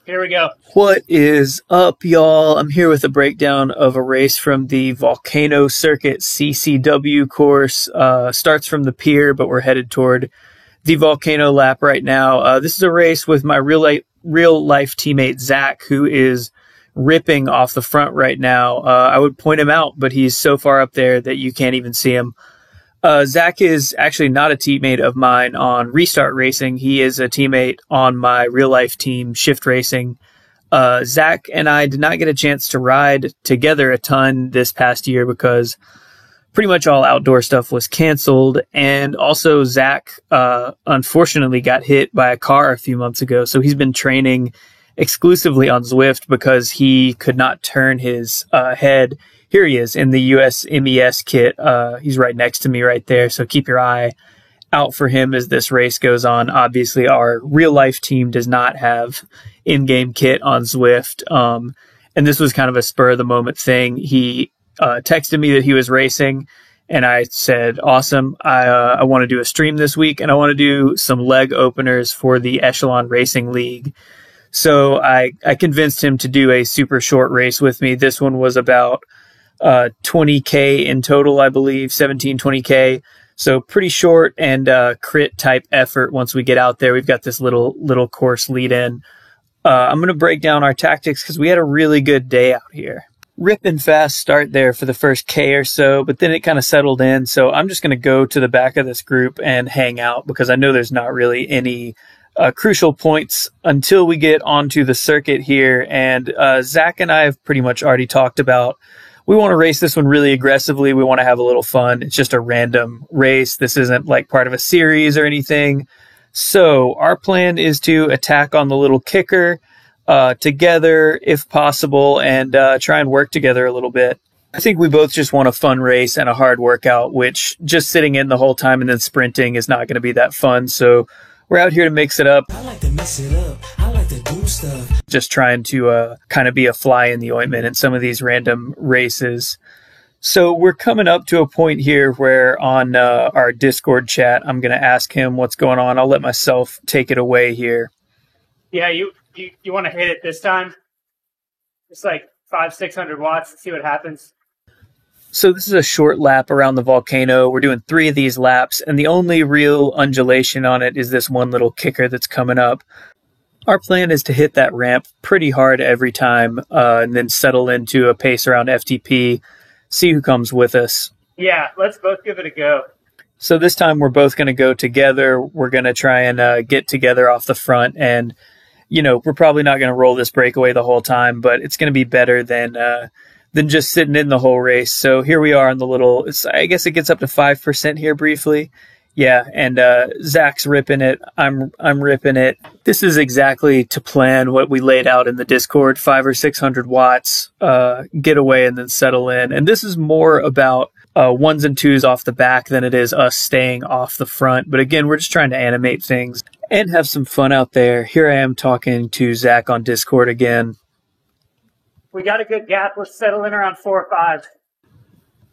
Here we go. What is up, y'all? I'm here with a breakdown of a race from the Volcano Circuit CCW course. Starts from the pier, but we're headed toward the Volcano lap right now. This is a race with my real life teammate, Zach, who is ripping off the front right now. I would point him out, but he's so far up there that you can't even see him. Zach is actually not a teammate of mine on Restart Racing. He is a teammate on my real life team, Shift Racing. Zach and I did not get a chance to ride together a ton this past year because pretty much all outdoor stuff was canceled. And also Zach, unfortunately got hit by a car a few months ago. So he's been training exclusively on Zwift because he could not turn his head. Here he is in the US MES kit. He's right next to me right there. So keep your eye out for him as this race goes on. Obviously, our real life team does not have in-game kit on Zwift. And this was kind of a spur of the moment thing. He texted me that he was racing and I said, awesome. I want to do a stream this week and I want to do some leg openers for the Echelon Racing League. So I convinced him to do a super short race with me. This one was about 20K in total, I believe, 20K. So pretty short and crit type effort once we get out there. We've got this little course lead in. I'm going to break down our tactics because we had a really good day out here. Ripping fast start there for the first K or so, but then it kind of settled in. So I'm just going to go to the back of this group and hang out because I know there's not really any crucial points until we get onto the circuit here. And Zach and I have pretty much already talked about we want to race this one really aggressively. We want to have a little fun. It's just a random race. This isn't like part of a series or anything. So our plan is to attack on the little kicker together if possible and try and work together a little bit. I think we both just want a fun race and a hard workout, which just sitting in the whole time and then sprinting is not going to be that fun. So we're out here to mix it up. I like to mix it up. I like to do stuff. Just trying to kind of be a fly in the ointment in some of these random races. So we're coming up to a point here where on our Discord chat, I'm going to ask him what's going on. I'll let myself take it away here. Yeah, you want to hit it this time? It's like 500-600 watts and see what happens. So this is a short lap around the volcano. We're doing 3 of these laps, and the only real undulation on it is this one little kicker that's coming up. Our plan is to hit that ramp pretty hard every time and then settle into a pace around FTP, see who comes with us. Yeah, let's both give it a go. So this time we're both going to go together. We're going to try and get together off the front. And, you know, we're probably not going to roll this breakaway the whole time, but it's going to be better than just sitting in the whole race. So here we are on the little, I guess it gets up to 5% here briefly. Yeah, and Zach's ripping it. I'm ripping it. This is exactly to plan what we laid out in the Discord, 500 or 600 watts, get away and then settle in. And this is more about ones and twos off the back than it is us staying off the front. But again, we're just trying to animate things and have some fun out there. Here I am talking to Zach on Discord again. We got a good gap. Let's settle in around 4 or 5.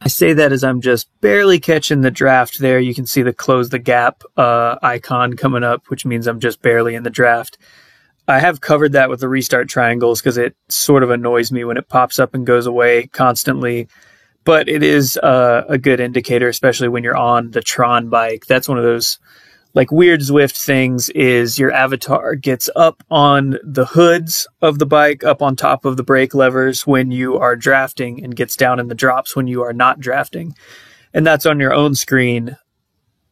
I say that as I'm just barely catching the draft there. You can see the close the gap icon coming up, which means I'm just barely in the draft. I have covered that with the restart triangles because it sort of annoys me when it pops up and goes away constantly. But it is a good indicator, especially when you're on the Tron bike. That's one of those like weird Zwift things is your avatar gets up on the hoods of the bike, up on top of the brake levers when you are drafting and gets down in the drops when you are not drafting. And that's on your own screen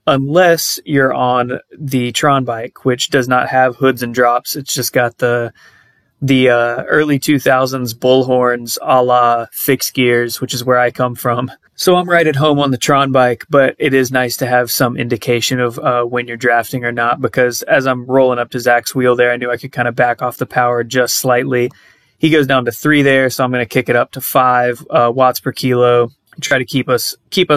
unless you're on the Tron bike, which does not have hoods and drops. It's just got the early 2000s bullhorns a la fixed gears, which is where I come from. So I'm right at home on the Tron bike, but it is nice to have some indication of when you're drafting or not, because as I'm rolling up to Zach's wheel there, I knew I could kind of back off the power just slightly. He goes down to 3 there, so I'm going to kick it up to 5 watts per kilo, try to keep us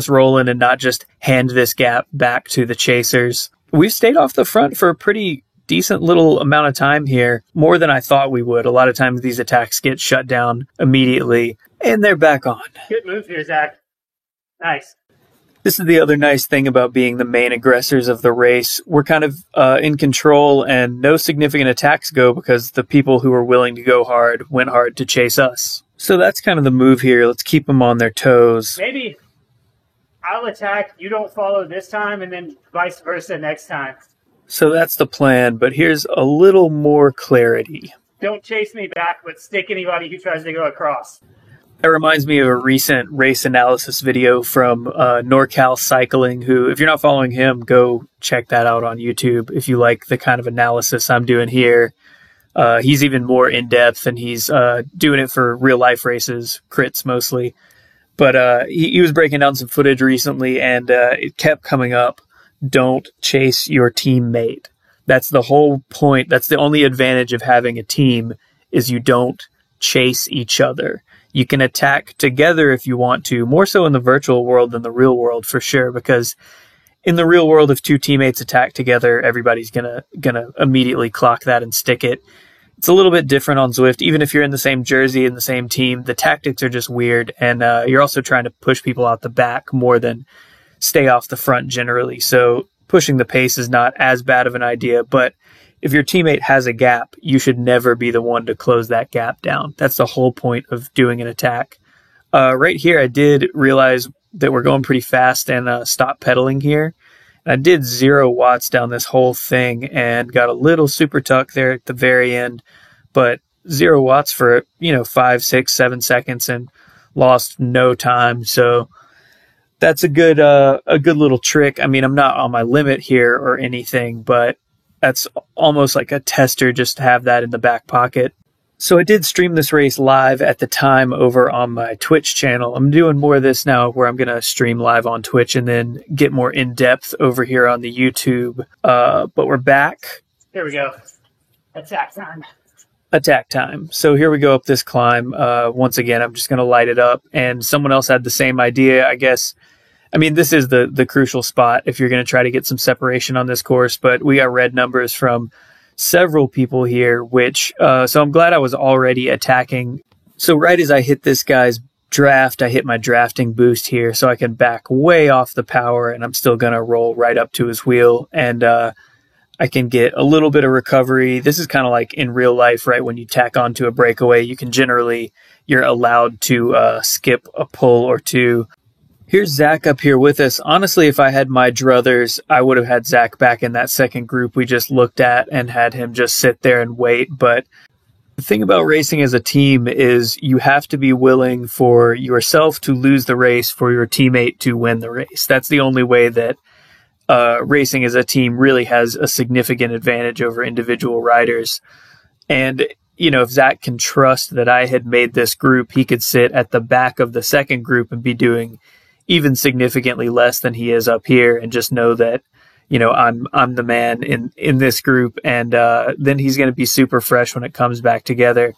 rolling and not just hand this gap back to the chasers. We've stayed off the front for a pretty decent little amount of time here, more than I thought we would. A lot of times these attacks get shut down immediately, and they're back on. Good move here, Zach. Nice. This is the other nice thing about being the main aggressors of the race. We're kind of in control, and no significant attacks go because the people who are willing to go hard went hard to chase us. So that's kind of the move here. Let's keep them on their toes. Maybe I'll attack, you don't follow this time, and then vice versa next time. So that's the plan, but here's a little more clarity. Don't chase me back, but stick anybody who tries to go across. That reminds me of a recent race analysis video from NorCal Cycling, who, if you're not following him, go check that out on YouTube if you like the kind of analysis I'm doing here. He's even more in-depth, and he's doing it for real-life races, crits mostly. But he was breaking down some footage recently, and it kept coming up. Don't chase your teammate. That's the whole point. That's the only advantage of having a team, is you don't chase each other. You can attack together if you want to, more so in the virtual world than the real world for sure, because in the real world, if two teammates attack together, everybody's gonna immediately clock that and stick it. It's a little bit different on Zwift. Even if you're in the same jersey and the same team, the tactics are just weird, and you're also trying to push people out the back more than stay off the front generally. So pushing the pace is not as bad of an idea, but if your teammate has a gap, you should never be the one to close that gap down. That's the whole point of doing an attack. Right here, I did realize that we're going pretty fast and stopped pedaling here. I did 0 watts down this whole thing and got a little super tuck there at the very end, but 0 watts for, 5, 6, 7 seconds and lost no time. So that's a good little trick. I mean, I'm not on my limit here or anything, but that's almost like a tester just to have that in the back pocket. So I did stream this race live at the time over on my Twitch channel. I'm doing more of this now where I'm going to stream live on Twitch and then get more in-depth over here on the YouTube. But we're back. Here we go. Attack time. Attack time. So here we go up this climb. Once again, I'm just going to light it up. And someone else had the same idea, I guess. I mean, this is the crucial spot if you're going to try to get some separation on this course, but we got red numbers from several people here, which, so I'm glad I was already attacking. So right as I hit this guy's draft, I hit my drafting boost here so I can back way off the power, and I'm still going to roll right up to his wheel, and I can get a little bit of recovery. This is kind of like in real life, right? When you tack onto a breakaway, you're allowed to skip a pull or two. Here's Zach up here with us. Honestly, if I had my druthers, I would have had Zach back in that second group we just looked at and had him just sit there and wait. But the thing about racing as a team is you have to be willing for yourself to lose the race for your teammate to win the race. That's the only way that racing as a team really has a significant advantage over individual riders. And, if Zach can trust that I had made this group, he could sit at the back of the second group and be doing even significantly less than he is up here, and just know that, I'm the man in this group, and then he's going to be super fresh when it comes back together.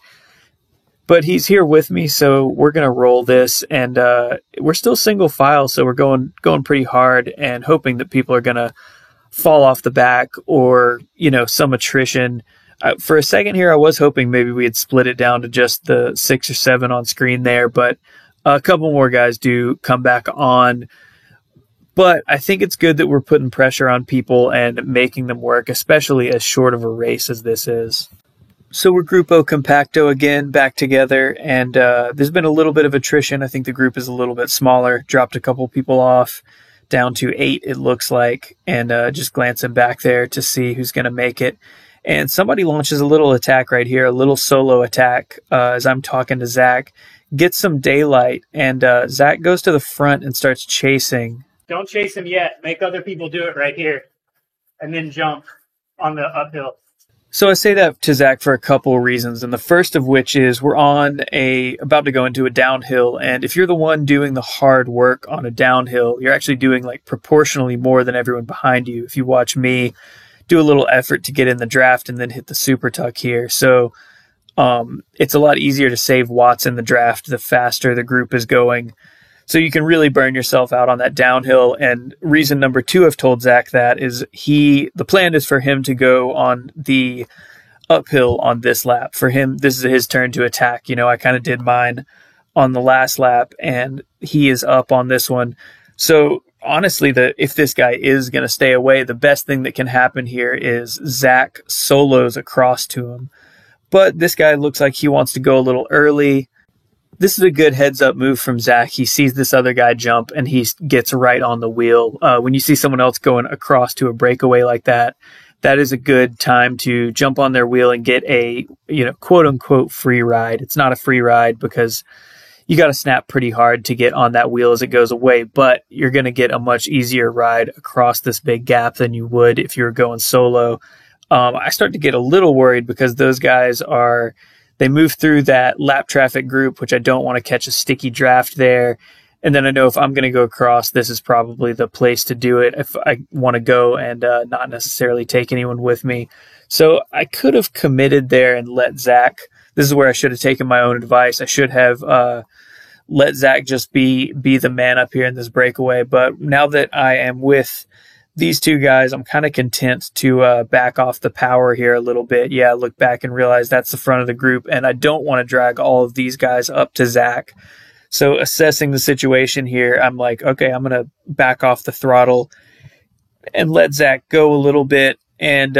But he's here with me, so we're going to roll this, and we're still single file, so we're going pretty hard and hoping that people are going to fall off the back or, some attrition. For a second here, I was hoping maybe we had split it down to just the 6 or 7 on screen there, but a couple more guys do come back on. But I think it's good that we're putting pressure on people and making them work, especially as short of a race as this is. So we're Grupo Compacto again, back together, and there's been a little bit of attrition. I think the group is a little bit smaller, dropped a couple people off, down to 8 it looks like, and just glancing back there to see who's going to make it. And somebody launches a little attack right here, a little solo attack as I'm talking to Zach. Gets some daylight, and Zach goes to the front and starts chasing. Don't chase him yet. Make other people do it right here, and then jump on the uphill. So I say that to Zach for a couple of reasons, and the first of which is we're about to go into a downhill, and if you're the one doing the hard work on a downhill, you're actually doing like proportionally more than everyone behind you. If you watch me do a little effort to get in the draft and then hit the super tuck here, so it's a lot easier to save watts in the draft the faster the group is going. So you can really burn yourself out on that downhill. And reason number 2 I've told Zach that is the plan is for him to go on the uphill on this lap. For him, this is his turn to attack. I kind of did mine on the last lap, and he is up on this one. So honestly, if this guy is going to stay away, the best thing that can happen here is Zach solos across to him. But this guy looks like he wants to go a little early. This is a good heads-up move from Zach. He sees this other guy jump, and he gets right on the wheel. When you see someone else going across to a breakaway like that, that is a good time to jump on their wheel and get a, quote-unquote free ride. It's not a free ride because you got to snap pretty hard to get on that wheel as it goes away, but you're going to get a much easier ride across this big gap than you would if you were going solo. I start to get a little worried because those guys they move through that lap traffic group, which I don't want to catch a sticky draft there. And then I know if I'm going to go across, this is probably the place to do it if I want to go and not necessarily take anyone with me. So I could have committed there and let Zach. This is where I should have taken my own advice. I should have let Zach just be the man up here in this breakaway. But now that I am with these two guys, I'm kind of content to back off the power here a little bit. Yeah, look back and realize that's the front of the group, and I don't want to drag all of these guys up to Zach. So assessing the situation here, I'm like, okay, I'm going to back off the throttle and let Zach go a little bit and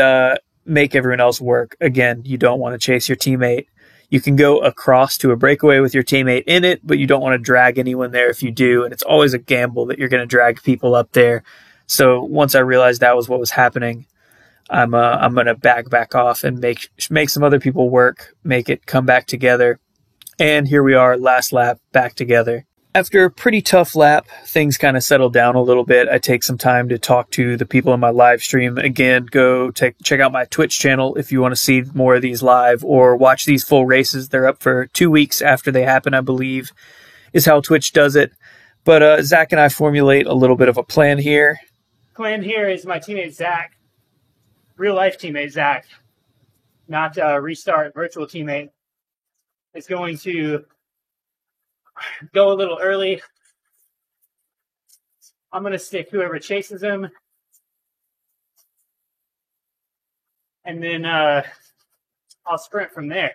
make everyone else work. Again, you don't want to chase your teammate. You can go across to a breakaway with your teammate in it, but you don't want to drag anyone there if you do, and it's always a gamble that you're going to drag people up there. So once I realized that was what was happening, I'm going to back off and make some other people work, make it come back together. And here we are, last lap, back together. After a pretty tough lap, things kind of settle down a little bit. I take some time to talk to the people in my live stream. Again, go check out my Twitch channel if you want to see more of these live or watch these full races. They're up for 2 weeks after they happen, I believe, is how Twitch does it. But Zach and I formulate a little bit of a plan here. Plan here is my teammate Zach, real life teammate Zach, not Restart virtual teammate, is going to go a little early. I'm going to stick whoever chases him. And then I'll sprint from there.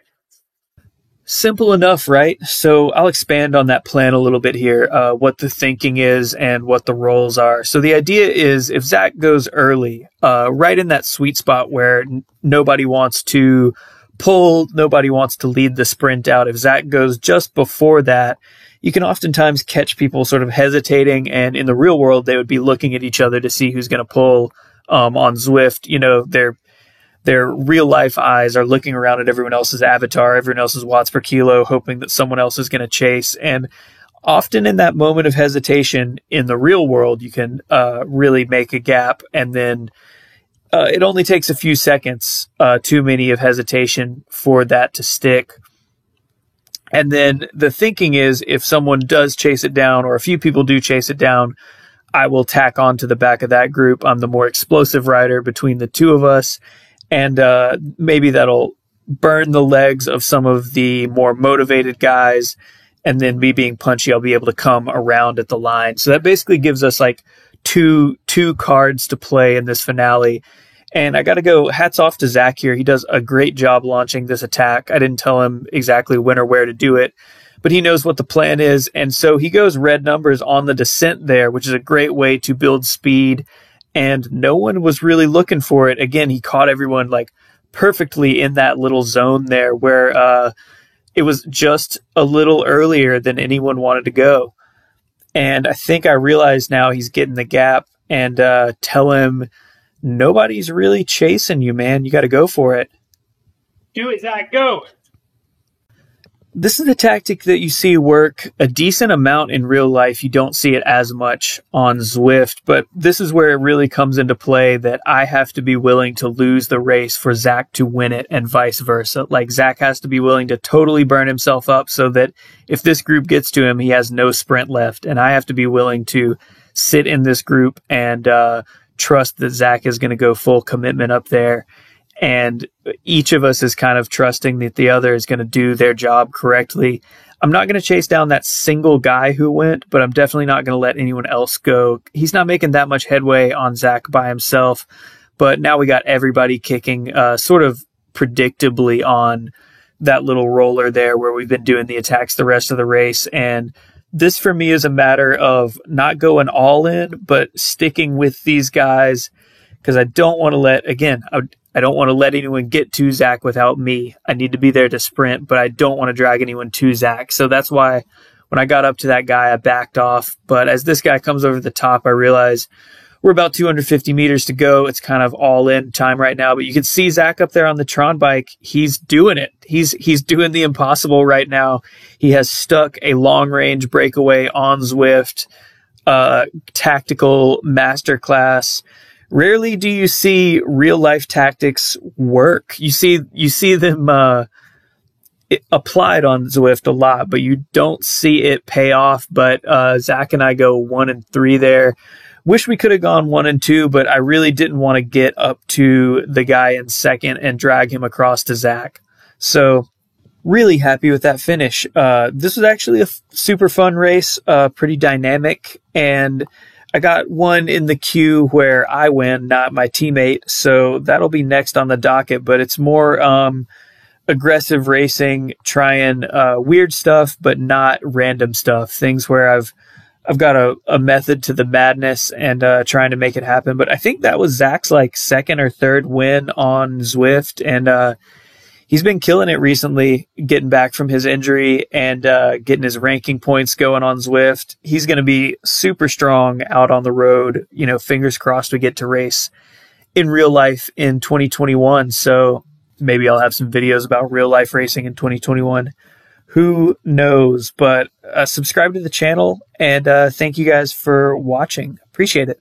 Simple enough, right? So I'll expand on that plan a little bit here, what the thinking is and what the roles are. So the idea is if Zach goes early, right in that sweet spot where nobody wants to pull, nobody wants to lead the sprint out. If Zach goes just before that, you can oftentimes catch people sort of hesitating, and in the real world, they would be looking at each other to see who's going to pull. On Zwift, their real life eyes are looking around at everyone else's avatar, everyone else's watts per kilo, hoping that someone else is going to chase. And often in that moment of hesitation in the real world, you can really make a gap, and then it only takes a few seconds, too many of hesitation for that to stick. And then the thinking is if someone does chase it down, or a few people do chase it down, I will tack on to the back of that group. I'm the more explosive rider between the two of us. And maybe that'll burn the legs of some of the more motivated guys. And then me being punchy, I'll be able to come around at the line. So that basically gives us like two cards to play in this finale. And I got to go hats off to Zach here. He does a great job launching this attack. I didn't tell him exactly when or where to do it, but he knows what the plan is. And so he goes red numbers on the descent there, which is a great way to build speed. And no one was really looking for it. Again, he caught everyone like perfectly in that little zone there where it was just a little earlier than anyone wanted to go. And I think I realize now he's getting the gap, and tell him, nobody's really chasing you, man. You got to go for it. Do it, Zach. Go. This is a tactic that you see work a decent amount in real life. You don't see it as much on Zwift, but this is where it really comes into play that I have to be willing to lose the race for Zach to win it, and vice versa. Like, Zach has to be willing to totally burn himself up so that if this group gets to him, he has no sprint left. And I have to be willing to sit in this group and trust that Zach is going to go full commitment up there. And each of us is kind of trusting that the other is going to do their job correctly. I'm not going to chase down that single guy who went, but I'm definitely not going to let anyone else go. He's not making that much headway on Zach by himself, but now we got everybody kicking sort of predictably on that little roller there where we've been doing the attacks the rest of the race. And this for me is a matter of not going all in, but sticking with these guys, because I don't want to let, again, I don't want to let anyone get to Zach without me. I need to be there to sprint, but I don't want to drag anyone to Zach. So that's why when I got up to that guy, I backed off. But as this guy comes over the top, I realize we're about 250 meters to go. It's kind of all in time right now, but you can see Zach up there on the Tron bike. He's doing it. He's doing the impossible right now. He has stuck a long range breakaway on Zwift, tactical masterclass. Rarely do you see real life tactics work. You see them applied on Zwift a lot, but you don't see it pay off. But Zach and I go 1 and 3 there. Wish we could have gone 1 and 2, but I really didn't want to get up to the guy in second and drag him across to Zach. So really happy with that finish. This was actually a super fun race, pretty dynamic, and I got one in the queue where I win, not my teammate. So that'll be next on the docket, but it's more aggressive racing, trying weird stuff, but not random stuff. Things where I've got a method to the madness and trying to make it happen. But I think that was Zach's like second or third win on Zwift, and he's been killing it recently, getting back from his injury and getting his ranking points going on Zwift. He's going to be super strong out on the road. You know, fingers crossed we get to race in real life in 2021. So maybe I'll have some videos about real life racing in 2021. Who knows? But subscribe to the channel, and thank you guys for watching. Appreciate it.